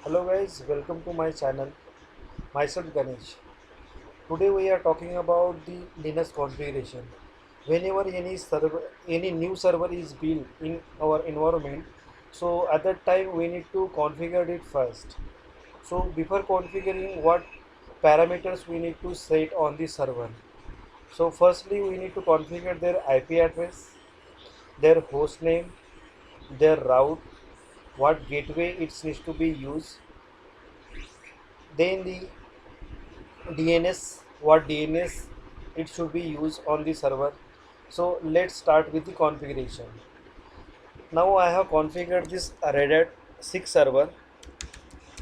Hello guys, welcome to my channel. Myself Ganesh. Today we are talking about the Linux configuration. Whenever any new server is built in our environment, so at that time we need to configure it first. So before configuring, what parameters we need to set on the server? So firstly we need to configure their IP address, their host name, their route, what gateway it needs to be used, then the DNS, what DNS it should be used on the server. So let's start with the configuration. Now I have configured this Red Hat 6 server.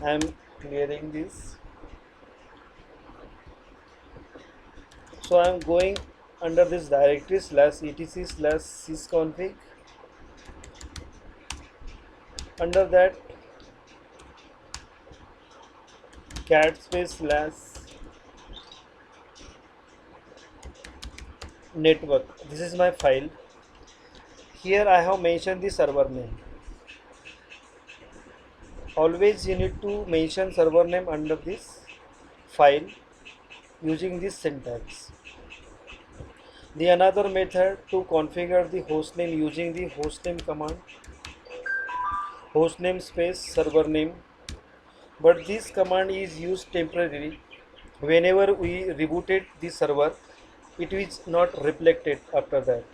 I am clearing this. So I am going under this directory /etc/sysconfig. Under that cat space slash network. This is my file. Here I have mentioned the server name. Always you need to mention server name under this file using this syntax. The another method to configure the hostname using the hostname command, hostname space server name, but this command is used temporarily. Whenever we rebooted the server, it is not reflected after that.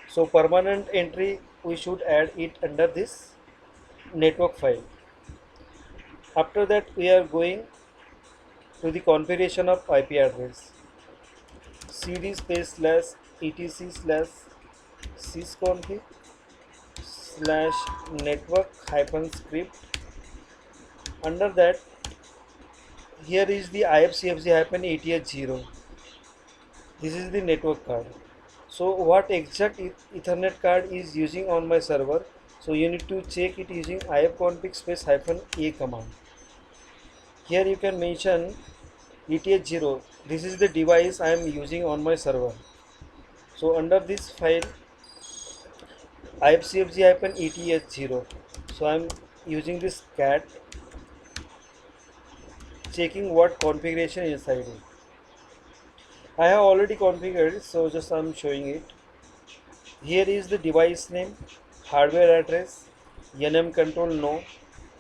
So permanent entry we should add it under this network file. After that we are going to the configuration of IP address. cd space slash etc slash sysconfig slash network hyphen script. Under that, here is the ifcfg hyphen 80h0. This is the network card. So what exact ethernet card is using on my server, so you need to check it using ifconfig space hyphen a command. Here you can mention eth0. This is the device I am using on my server. So under this file ifcfg hyphen eth0, so I am using this cat, checking what configuration inside it. I have already configured it, so just I'm showing it. Here is the device name, hardware address, NM control no,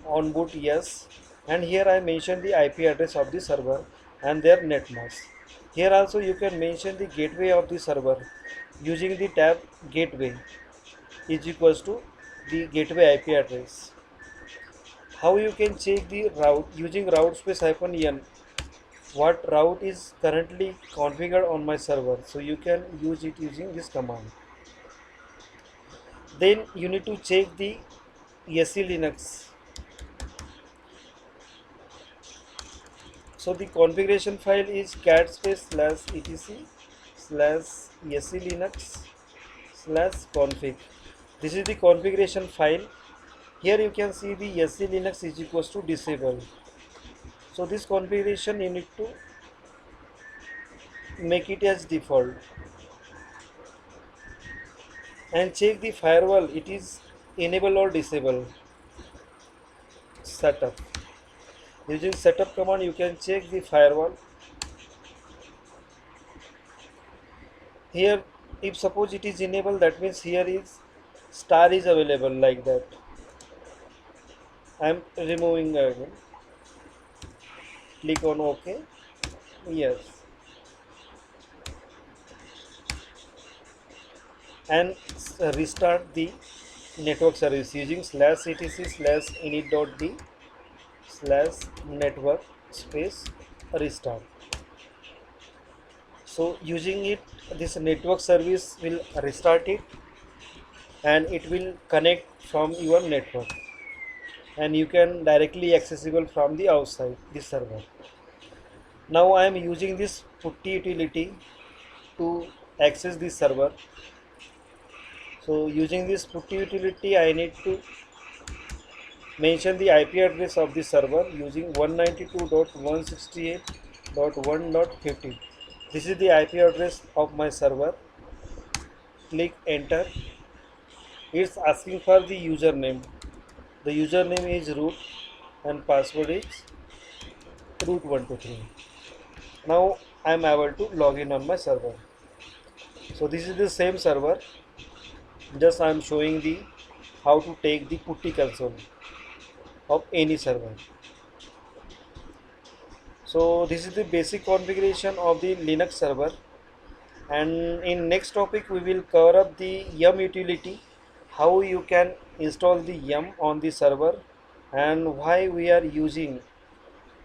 on boot yes, and here I mention the IP address of the server and their netmask. Here also you can mention the gateway of the server using the tab gateway is equals to the gateway IP address. How you can check the route using route space hyphen n, what route is currently configured on my server, so you can use it using this command. Then you need to check the SE Linux. So the configuration file is cat space slash etc slash SE Linux slash config. This is the configuration file. Here you can see the SE Linux is equals to disable. So this configuration you need to make it as default and check the firewall, it is enable or disable. Setup, using setup command you can check the firewall. Here if suppose it is enabled, that means here is star is available like that. I am removing again, click on OK. Yes, and restart the network service using slash etc slash init.d slash network space restart. So using it, this network service will restart it and it will connect from your network and you can directly accessible from the outside this server. Now I am using this putty utility to access this server. So using this putty utility I need to mention the IP address of the server using 192.168.1.50. This is the IP address of my server. Click enter. It's asking for the username. The username is root. and password is root123. Now I am able to log in on my server. So this is the same server, just I am showing the how to take the putty console of any server. So this is the basic configuration of the Linux server, and in next topic we will cover up the yum utility, how you can install the yum on the server and why we are using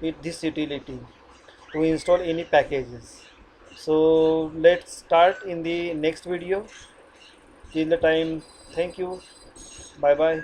this utility to install any packages. So let's start in the next video. Till the time, thank you, bye bye.